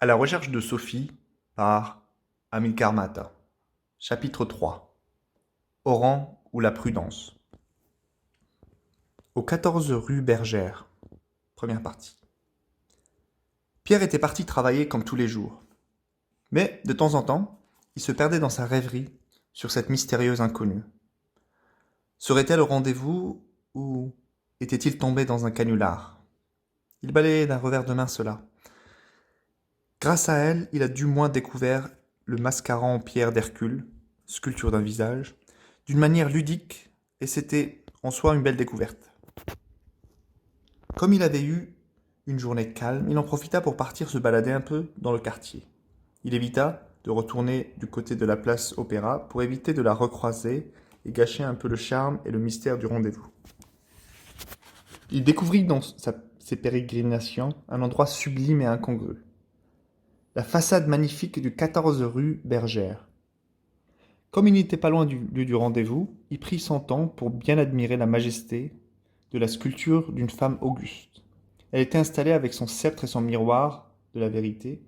À la recherche de Sophie par Amilcar Mata. Chapitre 3. Oran ou la prudence. Aux 14 rue Bergère. Première partie. Pierre était parti travailler comme tous les jours. Mais, de temps en temps, il se perdait dans sa rêverie sur cette mystérieuse inconnue. Serait-elle au rendez-vous ou était-il tombé dans un canular? Il balayait d'un revers de main cela. Grâce à elle, il a du moins découvert le mascaran en pierre d'Hercule, sculpture d'un visage, d'une manière ludique, et c'était en soi une belle découverte. Comme il avait eu une journée calme, il en profita pour partir se balader un peu dans le quartier. Il évita de retourner du côté de la place Opéra pour éviter de la recroiser et gâcher un peu le charme et le mystère du rendez-vous. Il découvrit dans ses pérégrinations un endroit sublime et incongru. La façade magnifique du 14 rue Bergère. Comme il n'était pas loin du lieu du rendez-vous, il prit son temps pour bien admirer la majesté de la sculpture d'une femme auguste. Elle était installée avec son sceptre et son miroir de la vérité.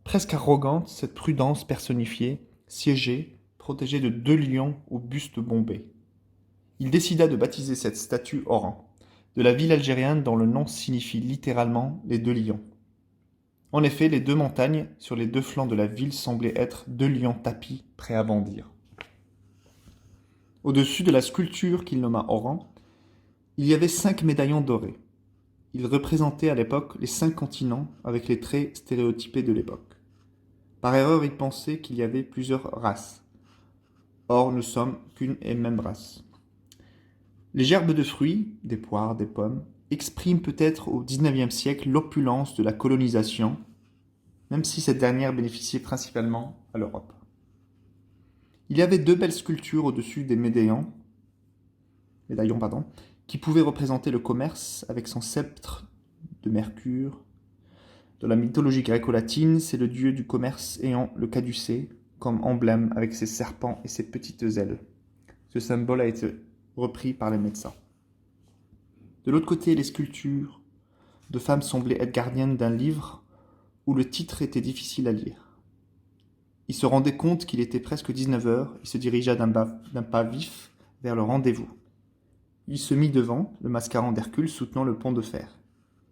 Presque arrogante, cette prudence personnifiée, siégeait, protégée de 2 lions au buste bombé. Il décida de baptiser cette statue Oran, de la ville algérienne dont le nom signifie littéralement les 2 lions. En effet, les 2 montagnes sur les 2 flancs de la ville semblaient être 2 lions tapis, prêts à bondir. Au-dessus de la sculpture qu'il nomma Oran, il y avait 5 médaillons dorés. Ils représentaient à l'époque les 5 continents avec les traits stéréotypés de l'époque. Par erreur, il pensait qu'il y avait plusieurs races. Or, nous sommes qu'une et même race. Les gerbes de fruits, des poires, des pommes, expriment peut-être au XIXe siècle l'opulence de la colonisation, même si cette dernière bénéficiait principalement à l'Europe. Il y avait 2 belles sculptures au-dessus des médaillons, qui pouvaient représenter le commerce avec son sceptre de Mercure. Dans la mythologie gréco-latine, c'est le dieu du commerce ayant le caducée comme emblème avec ses serpents et ses petites ailes. Ce symbole a été repris par les médecins. De l'autre côté, les sculptures de femmes semblaient être gardiennes d'un livre où le titre était difficile à lire. Il se rendait compte qu'il était presque 19 heures et se dirigea d'un pas vif vers le rendez-vous. Il se mit devant, le mascaran d'Hercule soutenant le pont de fer.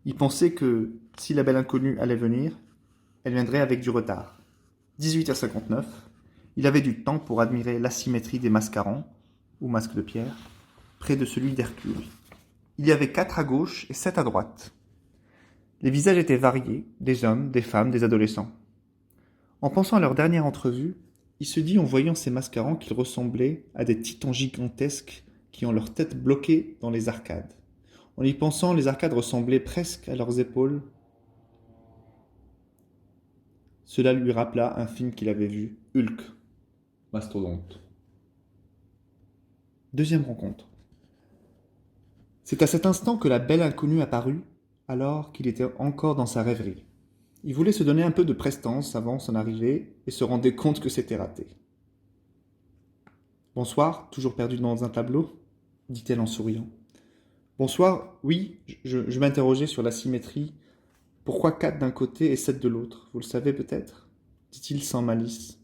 Il pensait que, si la belle inconnue allait venir, elle viendrait avec du retard. 18h59, il avait du temps pour admirer l'asymétrie des mascarons, ou masques de pierre, près de celui d'Hercule. Il y avait 4 à gauche et 7 à droite. Les visages étaient variés, des hommes, des femmes, des adolescents. En pensant à leur dernière entrevue, il se dit en voyant ces mascarons qu'ils ressemblaient à des titans gigantesques qui ont leur tête bloquée dans les arcades. En y pensant, les arcades ressemblaient presque à leurs épaules. Cela lui rappela un film qu'il avait vu, Hulk, mastodonte. Deuxième rencontre. C'est à cet instant que la belle inconnue apparut, alors qu'il était encore dans sa rêverie. Il voulait se donner un peu de prestance avant son arrivée et se rendait compte que c'était raté. Bonsoir, toujours perdu dans un tableau, dit-elle en souriant. Bonsoir, oui, je m'interrogeais sur la symétrie. Pourquoi 4 d'un côté et 7 de l'autre? Vous le savez peut-être, dit-il sans malice.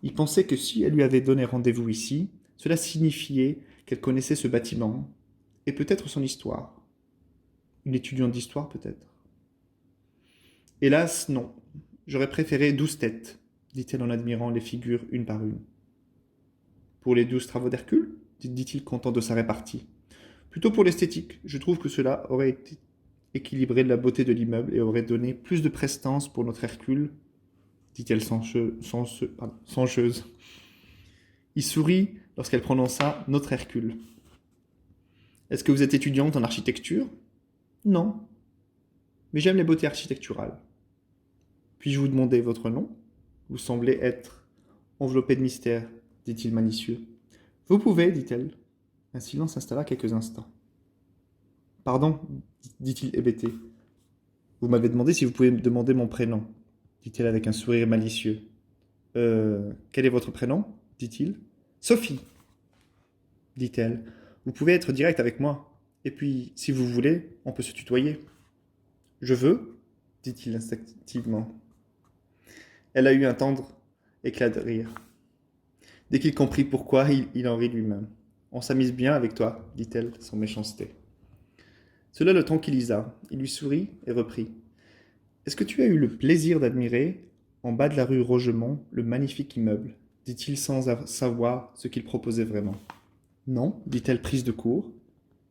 Il pensait que si elle lui avait donné rendez-vous ici, cela signifiait qu'elle connaissait ce bâtiment et peut-être son histoire. Une étudiante d'histoire peut-être. Hélas, non. J'aurais préféré 12 têtes, dit-elle en admirant les figures une par une. Pour les 12 travaux d'Hercule, dit-il content de sa répartie. Plutôt pour l'esthétique, je trouve que cela aurait équilibré la beauté de l'immeuble et aurait donné plus de prestance pour notre Hercule, dit-elle songeuse. Il sourit lorsqu'elle prononça notre Hercule. Est-ce que vous êtes étudiante en architecture? Non, mais j'aime les beautés architecturales. Puis-je vous demander votre nom? Vous semblez être enveloppé de mystère, dit-il malicieux. Vous pouvez, dit-elle. Un silence s'installa quelques instants. Pardon, dit-il hébété. Vous m'avez demandé si vous pouvez me demander mon prénom, dit-elle avec un sourire malicieux. Quel est votre prénom? Dit-il. Sophie, dit-elle. Vous pouvez être direct avec moi. Et puis, si vous voulez, on peut se tutoyer. Je veux, dit-il instinctivement. Elle a eu un tendre éclat de rire. Dès qu'il comprit pourquoi, il en rit lui-même. On s'amuse bien avec toi, dit-elle sans méchanceté. Cela le tranquillisa. Il lui sourit et reprit. Est-ce que tu as eu le plaisir d'admirer, en bas de la rue Rogemont, le magnifique immeuble dit-il sans savoir ce qu'il proposait vraiment. Non, dit-elle prise de court.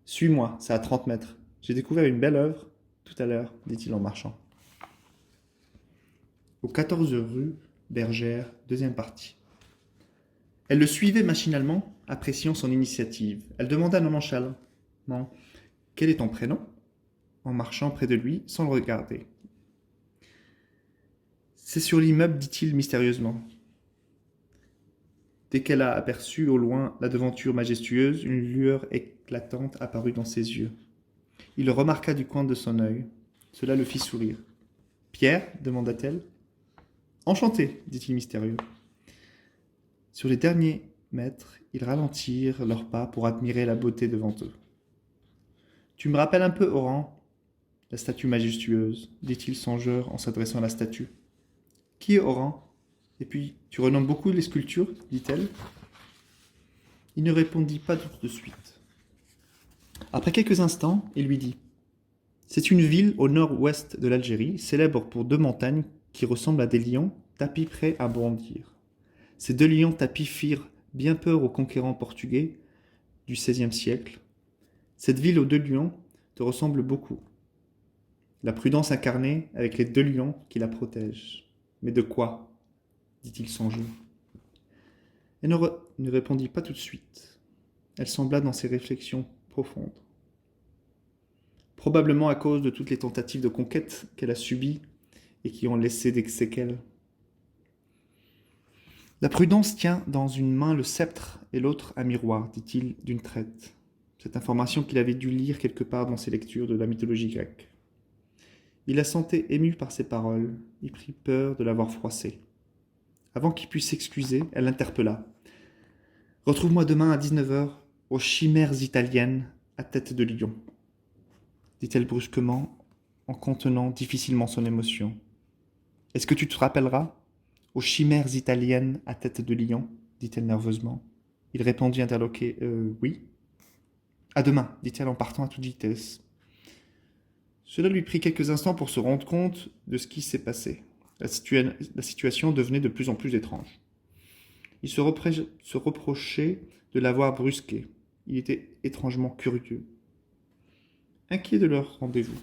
Suis-moi, c'est à 30 mètres. J'ai découvert une belle œuvre tout à l'heure, dit-il en marchant. Au 14 rue Bergère, deuxième partie. Elle le suivait machinalement, appréciant son initiative. Elle demanda nonchalamment « Quel est ton prénom ?» en marchant près de lui sans le regarder. « C'est sur l'immeuble, dit-il mystérieusement. Dès qu'elle a aperçu au loin la devanture majestueuse, une lueur éclatante apparut dans ses yeux. Il le remarqua du coin de son œil. Cela le fit sourire. « Pierre ?» demanda-t-elle. « Enchanté !» dit-il mystérieux. Sur les derniers mètres, ils ralentirent leurs pas pour admirer la beauté devant eux. « Tu me rappelles un peu, Oran, la statue majestueuse, dit-il songeur en s'adressant à la statue. « Qui est Oran ? Et puis, tu renommes beaucoup les sculptures, dit-elle. Il ne répondit pas tout de suite. Après quelques instants, il lui dit « C'est une ville au nord-ouest de l'Algérie, célèbre pour deux montagnes qui ressemblent à des lions tapis prêts à bondir. Ces deux lions tapis firent bien peur aux conquérants portugais du XVIe siècle. Cette ville aux deux lions te ressemble beaucoup. La prudence incarnée avec les deux lions qui la protègent. Mais de quoi ? Dit-il songeur. Elle ne répondit pas tout de suite. Elle sembla dans ses réflexions profondes. Probablement à cause de toutes les tentatives de conquête qu'elle a subies et qui ont laissé des séquelles. La prudence tient dans une main le sceptre et l'autre un miroir, dit-il d'une traite. Cette information qu'il avait dû lire quelque part dans ses lectures de la mythologie grecque. Il la sentait émue par ses paroles. Il prit peur de l'avoir froissée. Avant qu'il puisse s'excuser, elle l'interpella. « Retrouve-moi demain à 19h aux Chimères italiennes à tête de lion, » dit-elle brusquement, en contenant difficilement son émotion. « Est-ce que tu te rappelleras ? Aux Chimères italiennes à tête de lion, » dit-elle nerveusement. Il répondit interloqué. « Oui. » « À demain, » dit-elle en partant à toute vitesse. Cela lui prit quelques instants pour se rendre compte de ce qui s'est passé. La situation devenait de plus en plus étrange. Il se reprochait de l'avoir brusqué. Il était étrangement curieux. Inquiet de leur rendez-vous.